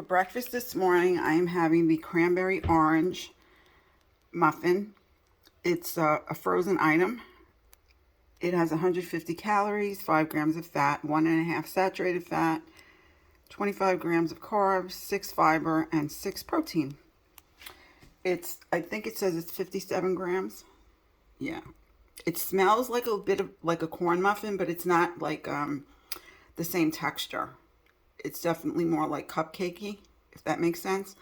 breakfast this morning, I am having the cranberry orange muffin. It's a frozen item. It has 150 calories, 5 grams of fat, 1.5 saturated fat, 25 grams of carbs, 6 fiber, and 6 protein. I think it says it's 57 grams. Yeah. It smells like a bit of like a corn muffin, but it's not like the same texture. It's definitely more like cupcakey, if that makes sense.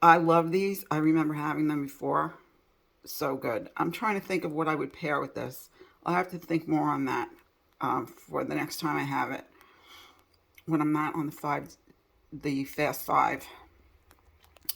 I love these. I remember having them before. So good. I'm trying to think of what I would pair with this. I'll have to think more on that for the next time I have it. When I'm not on the Fast 5.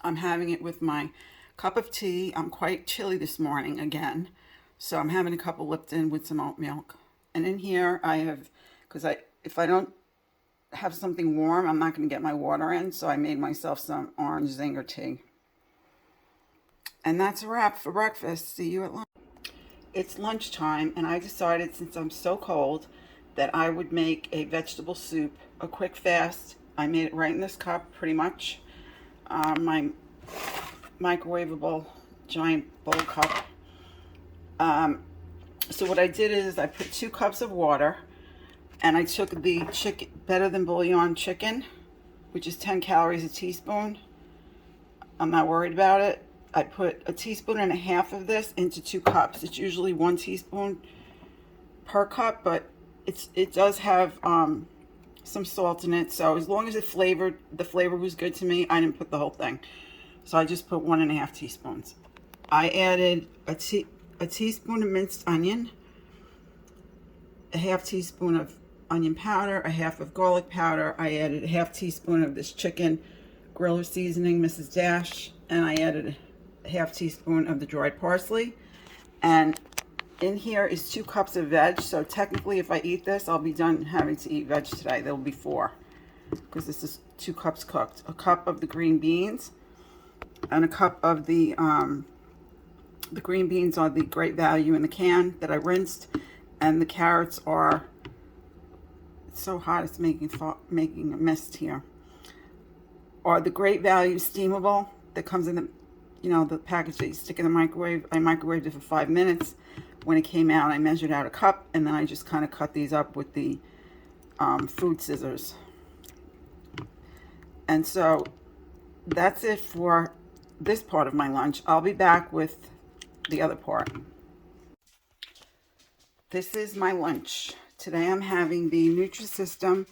I'm having it with my cup of tea. I'm quite chilly this morning again. So I'm having a cup of Lipton with some oat milk. And in here I have, if I don't have something warm, I'm not going to get my water in. So I made myself some orange zinger tea. And that's a wrap for breakfast. See you at lunch. It's lunchtime, and I decided, since I'm so cold, that I would make a vegetable soup, a quick fast. I made it right in this cup, pretty much. My microwavable giant bowl cup. So what I did is I put 2 cups of water, and I took the chicken, Better Than Bouillon chicken, which is 10 calories a teaspoon. I'm not worried about it. I put 1.5 teaspoons of this into 2 cups. It's usually 1 teaspoon per cup, but it does have some salt in it. So as long as the flavor was good to me, I didn't put the whole thing. So I just put 1.5 teaspoons. I added a teaspoon of minced onion, a 1/2 teaspoon of onion powder, a 1/2 of garlic powder. I added a 1/2 teaspoon of this chicken griller seasoning, Mrs. Dash, and I added a 1/2 teaspoon of the dried parsley. And in here is 2 cups of veg. So technically, if I eat this, I'll be done having to eat veg today. There'll be 4, because this is 2 cups cooked. A cup of the green beans, and a cup of the green beans are the Great Value in the can that I rinsed, and the carrots are, it's so hot it's making a mist here, are the Great Value steamable that comes in the package that you stick in the microwave. I microwaved it for 5 minutes. When it came out, I measured out a cup, and then I just kind of cut these up with the food scissors. And so that's it for this part of my lunch. I'll be back with the other part. This is my lunch. Today I'm having the Nutrisystem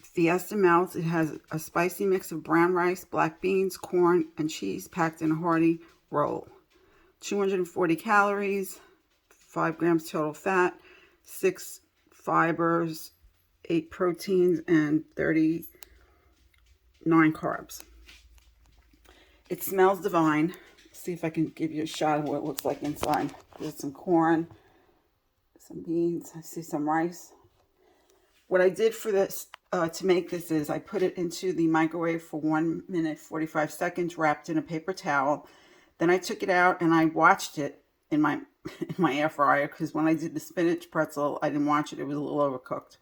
Fiesta Melts. It has a spicy mix of brown rice, black beans, corn, and cheese packed in a hearty roll. 240 calories, 5 grams total fat, 6 fibers, 8 proteins, and 39 carbs. It smells divine. See if I can give you a shot of what it looks like inside. There's some corn, some beans, I see some rice. What I did for this, to make this, is I put it into the microwave for 1 minute, 45 seconds, wrapped in a paper towel. Then I took it out and I watched it in my air fryer, because when I did the spinach pretzel, I didn't watch it. It was a little overcooked.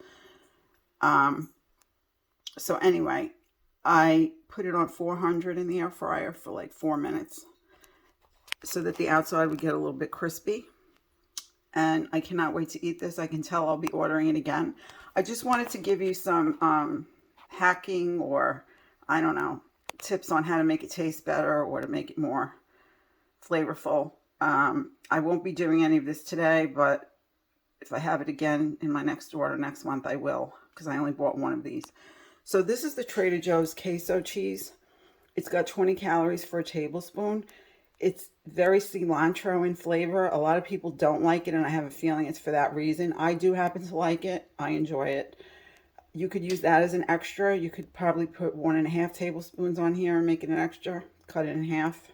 So anyway, I put it on 400 in the air fryer for like 4 minutes, so that the outside would get a little bit crispy. And I cannot wait to eat this. I can tell I'll be ordering it again. I just wanted to give you some hacking, or I don't know, tips on how to make it taste better or to make it more flavorful. I won't be doing any of this today, but if I have it again in my next order next month, I will, because I only bought 1 of these. So this is the Trader Joe's queso cheese. It's got 20 calories for a tablespoon. It's very cilantro in flavor. A lot of people don't like it, and I have a feeling it's for that reason. I do happen to like it. I enjoy it. You could use that as an extra. You could probably put 1.5 tablespoons on here and make it an extra. Cut it in half.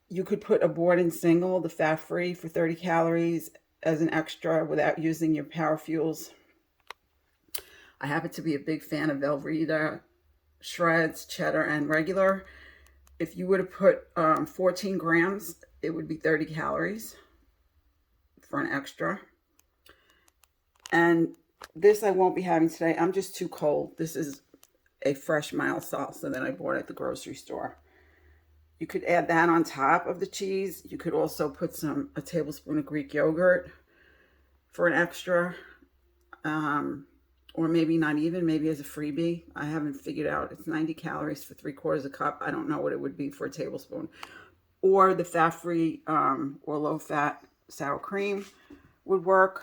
You could put a Borden single, the fat-free, for 30 calories as an extra without using your power fuels. I happen to be a big fan of Velveeta, shreds, cheddar, and regular. If you were to put 14 grams, it would be 30 calories for an extra. And this I won't be having today. I'm just too cold. This is a fresh mild salsa that I bought at the grocery store. You could add that on top of the cheese. You could also put a tablespoon of Greek yogurt for an extra, or maybe not even, maybe as a freebie. I haven't figured out. It's 90 calories for 3/4 a cup. I don't know what it would be for a tablespoon. Or the fat-free or low-fat sour cream would work.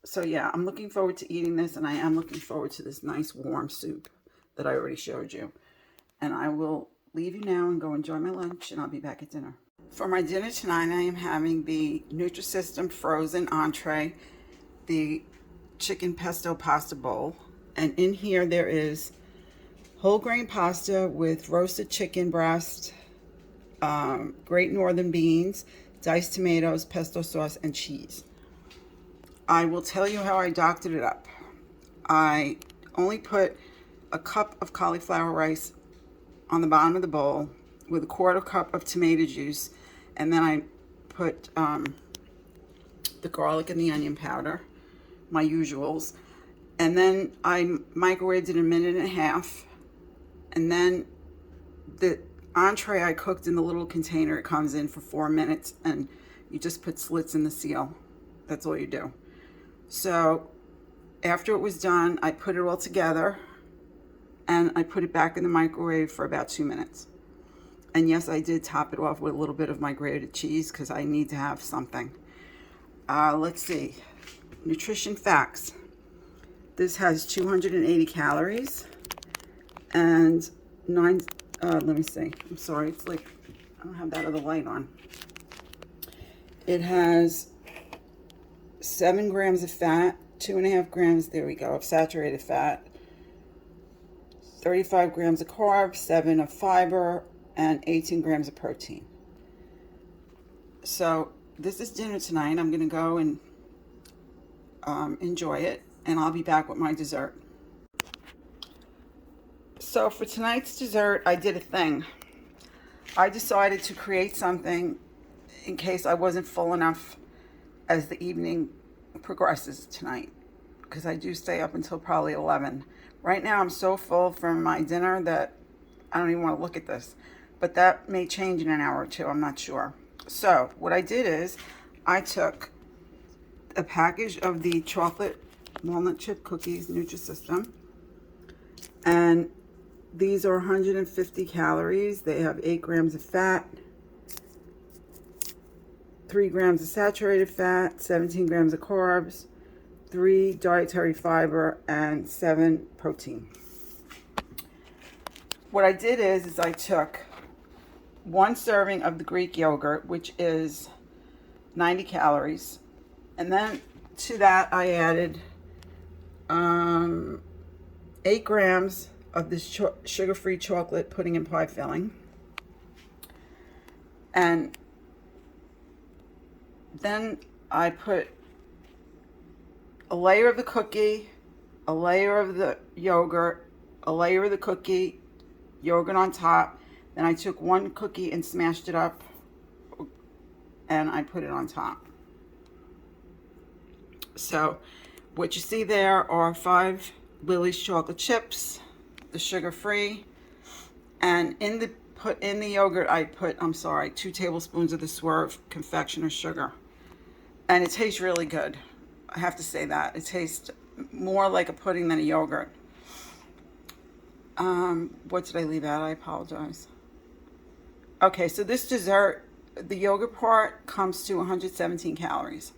So yeah, I'm looking forward to eating this, and I am looking forward to this nice warm soup that I already showed you. And I will leave you now and go enjoy my lunch, and I'll be back at dinner. For my dinner tonight, I am having the Nutrisystem frozen entree, the chicken pesto pasta bowl. And in here there is whole grain pasta with roasted chicken breast, Great Northern beans, diced tomatoes, pesto sauce, and cheese. I will tell you how I doctored it up. I only put a cup of cauliflower rice on the bottom of the bowl with a 1/4 cup of tomato juice, and then I put the garlic and the onion powder, my usuals, and then I microwaved it 1.5 minutes, and then the entree I cooked in the little container it comes in for 4 minutes, and you just put slits in the seal. That's all you do. So after it was done, I put it all together and I put it back in the microwave for about 2 minutes. And yes, I did top it off with a little bit of my grated cheese because I need to have something. Let's see. Nutrition facts. This has 280 calories and let me see. I'm sorry. It's like, I don't have that other light on. It has 7 grams of fat, 2.5 grams, there we go, of saturated fat, 35 grams of carbs, 7 of fiber, and 18 grams of protein. So this is dinner tonight. I'm going to go and enjoy it, and I'll be back with my dessert. So for tonight's dessert, I did a thing. I decided to create something in case I wasn't full enough as the evening progresses tonight, because I do stay up until probably 11. Right now I'm so full from my dinner that I don't even want to look at this, but that may change in an hour or two. I'm not sure. So what I did is I took a package of the chocolate walnut chip cookies, Nutrisystem, and these are 150 calories. They have 8 grams of fat, 3 grams of saturated fat, 17 grams of carbs, 3 dietary fiber, and 7 protein. What I did is I took 1 serving of the Greek yogurt, which is 90 calories, and then to that I added 8 grams of this sugar-free chocolate pudding and pie filling, and then I put a layer of the cookie, a layer of the yogurt, a layer of the cookie, yogurt on top. Then I took 1 cookie and smashed it up, and I put it on top. So what you see there are 5 Lily's chocolate chips, the sugar-free, and in the yogurt I put, 2 tablespoons of the Swerve confectioner sugar, and it tastes really good. I have to say that it tastes more like a pudding than a yogurt. What did I leave out? I apologize. Okay, so this dessert, the yogurt part comes to 117 calories.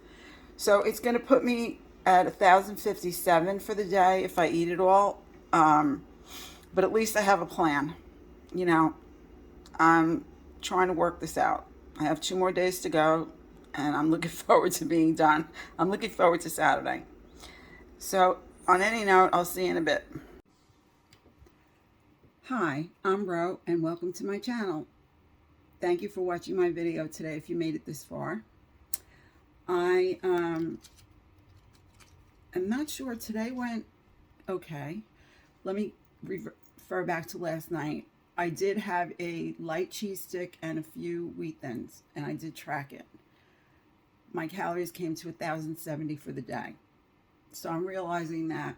So it's going to put me at 1,057 for the day if I eat it all. But at least I have a plan. You know, I'm trying to work this out. I have 2 more days to go, and I'm looking forward to being done. I'm looking forward to Saturday. So on any note, I'll see you in a bit. Hi, I'm Roe, and welcome to my channel. Thank you for watching my video today if you made it this far. I am not sure. Today went okay. Let me refer back to last night. I did have a light cheese stick and a few wheat thins, and I did track it. My calories came to 1,070 for the day. So I'm realizing that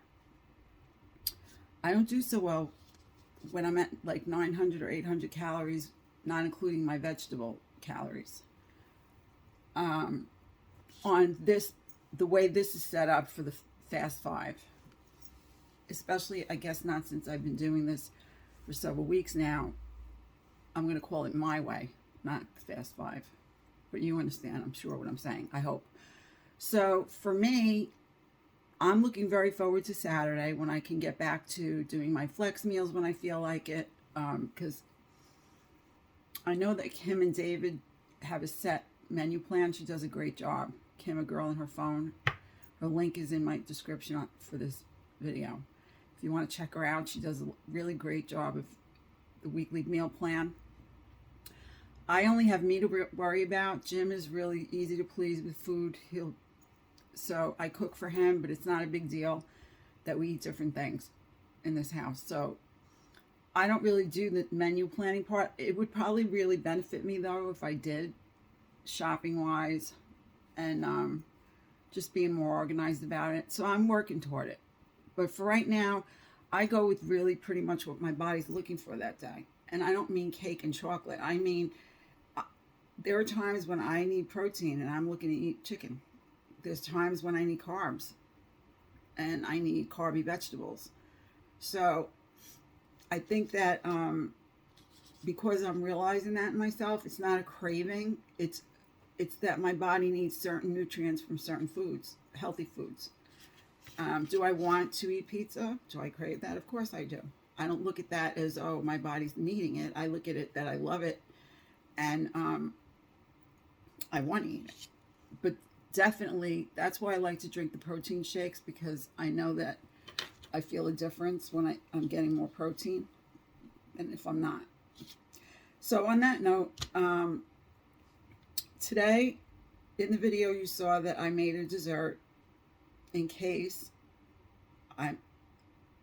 I don't do so well when I'm at like 900 or 800 calories, not including my vegetable calories. On this, the way this is set up for the Fast5, especially, I guess not since I've been doing this for several weeks now, I'm going to call it my way, not Fast5. But you understand, I'm sure, what I'm saying, I hope. So for me, I'm looking very forward to Saturday when I can get back to doing my flex meals when I feel like it. Because I know that Kim and David have a set menu plan. She does a great job. Kim, a girl on her phone. Her link is in my description for this video. If you want to check her out, she does a really great job of the weekly meal plan. I only have me to worry about. Jim is really easy to please with food. So I cook for him, but it's not a big deal that we eat different things in this house. So I don't really do the menu planning part. It would probably really benefit me though if I did, shopping wise, and just being more organized about it. So I'm working toward it. But for right now, I go with really pretty much what my body's looking for that day. And I don't mean cake and chocolate. I mean, there are times when I need protein and I'm looking to eat chicken. There's times when I need carbs and I need carby vegetables. So I think that because I'm realizing that in myself, it's not a craving. It's that my body needs certain nutrients from certain foods, healthy foods. Do I want to eat pizza? Do I crave that? Of course I do. I don't look at that as, oh, my body's needing it. I look at it that I love it and I want to eat it. But definitely, that's why I like to drink the protein shakes, because I know that I feel a difference when I'm getting more protein than if I'm not. So on that note, today in the video you saw that I made a dessert in case I'm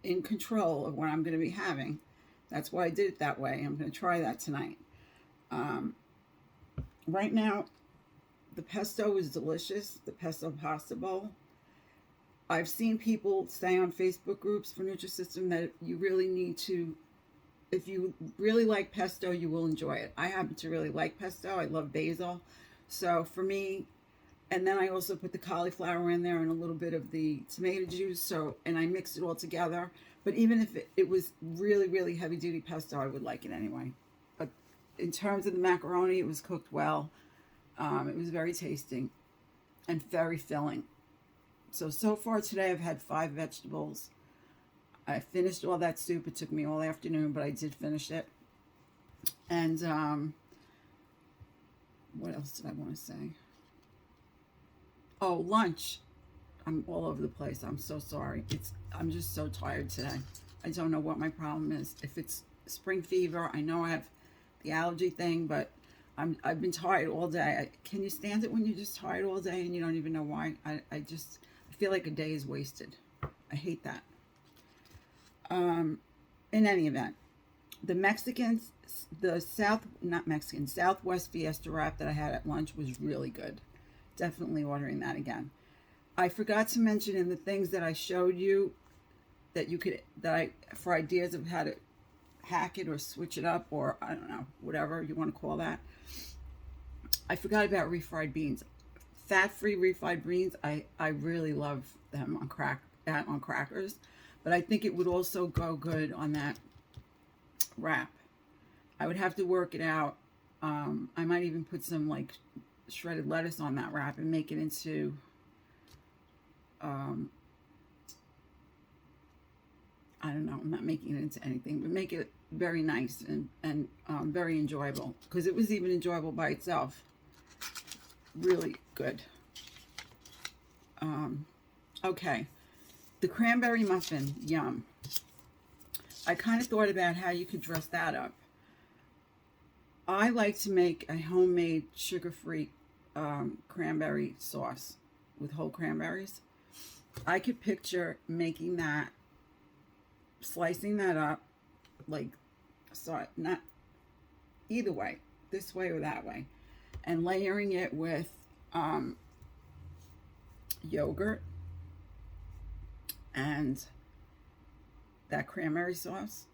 in control of what I'm going to be having. That's why I did it that way. I'm going to try that tonight. Right now, the pesto is delicious, the pesto pasta bowl. I've seen people say on Facebook groups for Nutrisystem that you really need to, if you really like pesto, you will enjoy it. I happen to really like pesto. I love basil. So for me, and then I also put the cauliflower in there and a little bit of the tomato juice. And I mixed it all together. But even if it was really, really heavy duty pesto, I would like it anyway. But in terms of the macaroni, it was cooked well. It was very tasty and very filling. So far today I've had 5 vegetables. I finished all that soup. It took me all afternoon, but I did finish it. And what else did I want to say? Oh, lunch. I'm all over the place. I'm so sorry. I'm just so tired today. I don't know what my problem is. If it's spring fever, I know I have the allergy thing, but I've been tired all day. Can you stand it when you're just tired all day and you don't even know why? I feel like a day is wasted. I hate that. In any event, Southwest Fiesta wrap that I had at lunch was really good. Definitely ordering that again. I forgot to mention in the things that I showed you that for ideas of how to hack it or switch it up, or I don't know, whatever you want to call that. I forgot about refried beans. Fat-free refried beans, I really love them on crackers, but I think it would also go good on that wrap. I would have to work it out. I might even put some like shredded lettuce on that wrap and make it into I don't know, I'm not making it into anything, but make it very nice and very enjoyable, because it was even enjoyable by itself. Really good. Okay, the cranberry muffin, yum. I kind of thought about how you could dress that up. I like to make a homemade sugar-free cranberry sauce with whole cranberries. I could picture making that, slicing that up, like, sorry, not either way, this way or that way, and layering it with yogurt and that cranberry sauce,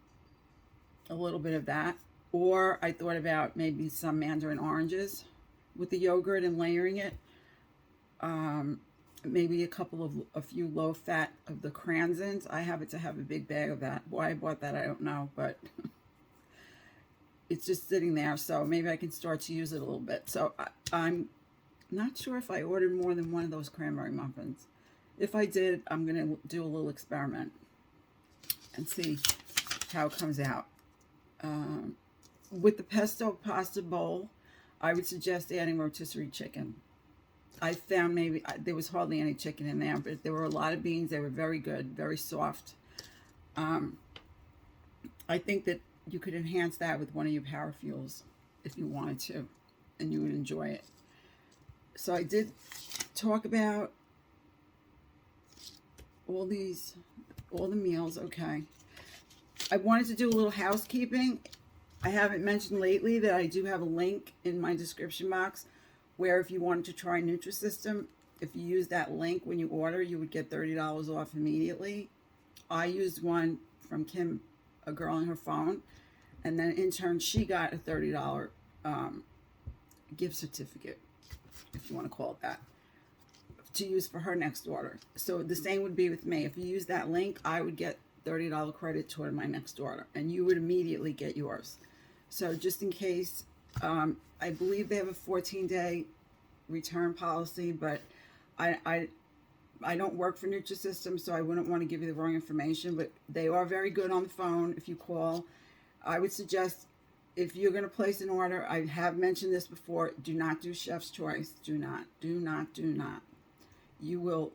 a little bit of that. Or I thought about maybe some mandarin oranges with the yogurt and layering it. Maybe a few low fat of the Cransons. I happen to have a big bag of that. Why I bought that, I don't know, but it's just sitting there. So maybe I can start to use it a little bit. So I'm not sure if I ordered more than one of those cranberry muffins. If I did, I'm going to do a little experiment and see how it comes out. With the pesto pasta bowl, I would suggest adding rotisserie chicken. I found maybe there was hardly any chicken in there, but there were a lot of beans. They were very good, very soft. I think that you could enhance that with one of your power fuels if you wanted to, and you would enjoy it. So I did talk about all the meals. Okay. I wanted to do a little housekeeping. I haven't mentioned lately that I do have a link in my description box where if you wanted to try Nutrisystem, if you use that link when you order, you would get $30 off immediately. I used one from Kim, a girl on her phone, and then in turn she got a $30 gift certificate, if you want to call it that, to use for her next order. So the same would be with me. If you use that link, I would get $30 credit toward my next order, and you would immediately get yours. So just in case, I believe they have a 14-day return policy, but I don't work for Nutrisystem, so I wouldn't want to give you the wrong information, but they are very good on the phone if you call. I would suggest if you're going to place an order, I have mentioned this before, do not do Chef's Choice. Do not. You will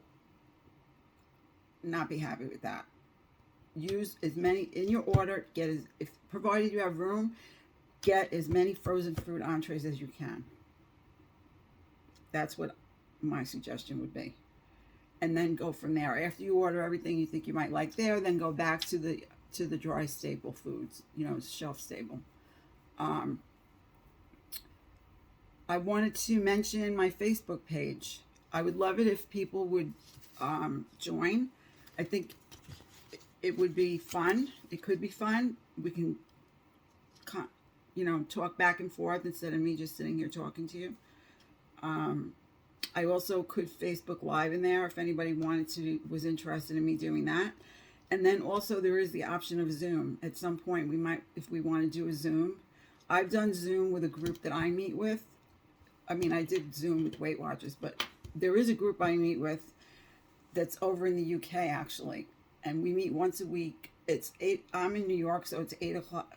not be happy with that. Use as many in your order, provided you have room, get as many frozen fruit entrees as you can. That's what my suggestion would be. And then go from there. After you order everything you think you might like there, then go back to the dry staple foods, shelf stable. I wanted to mention my Facebook page. I would love it if people would join. I think it would be fun. It could be fun. We can, talk back and forth instead of me just sitting here talking to you. I also could Facebook Live in there if anybody was interested in me doing that. And then also there is the option of Zoom. At some point we might, if we want to do a Zoom. I've done Zoom with a group that I meet with. I mean, I did Zoom with Weight Watchers, but there is a group I meet with that's over in the UK actually. And we meet once a week. I'm in New York, so it's 8 o'clock.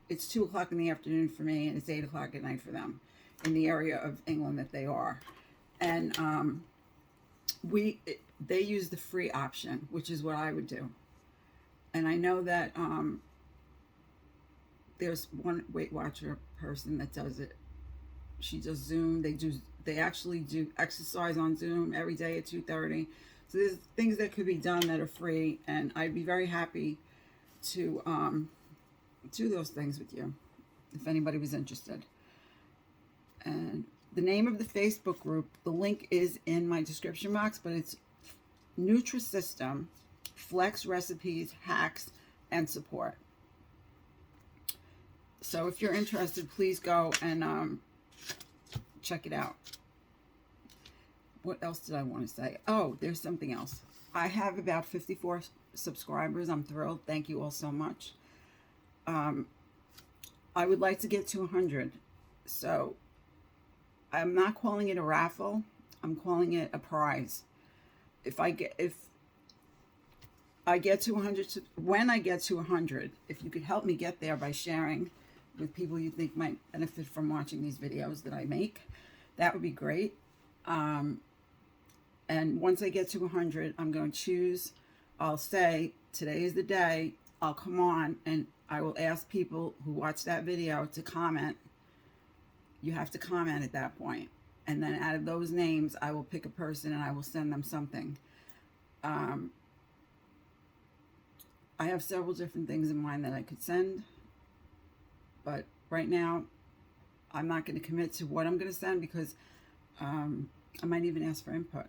It's 2 o'clock in the afternoon for me, and it's 8 o'clock at night for them in the area of England that they are. And they use the free option, which is what I would do. And I know that there's one Weight Watcher person that does it. She does Zoom. They actually do exercise on Zoom every day at 2:30. So there's things that could be done that are free, and I'd be very happy to do those things with you if anybody was interested. And the name of the Facebook group, the link is in my description box, but it's Nutrisystem, Flex Recipes, Hacks, and Support. So if you're interested, please go and check it out. What else did I want to say? Oh, there's something else. I have about 54 subscribers. I'm thrilled. Thank you all so much. I would like to get to 100. So I'm not calling it a raffle. I'm calling it a prize. If I get to 100, when I get to 100, if you could help me get there by sharing with people you think might benefit from watching these videos that I make, that would be great. And once I get to 100, I'm going to choose, I'll say, today is the day, I'll come on and I will ask people who watch that video to comment. You have to comment at that point. And then out of those names, I will pick a person and I will send them something. I have several different things in mind that I could send. But right now, I'm not going to commit to what I'm going to send because I might even ask for input.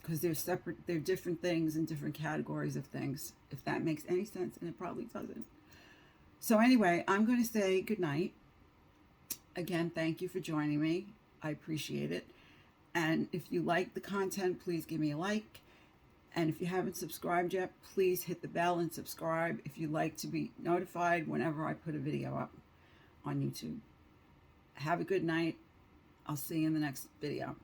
because they're different things and different categories of things, if that makes any sense, and it probably doesn't. So anyway, I'm going to say good night. Again, thank you for joining me. I appreciate it. And if you like the content, please give me a like. And if you haven't subscribed yet, please hit the bell and subscribe if you'd like to be notified whenever I put a video up on YouTube. Have a good night. I'll see you in the next video.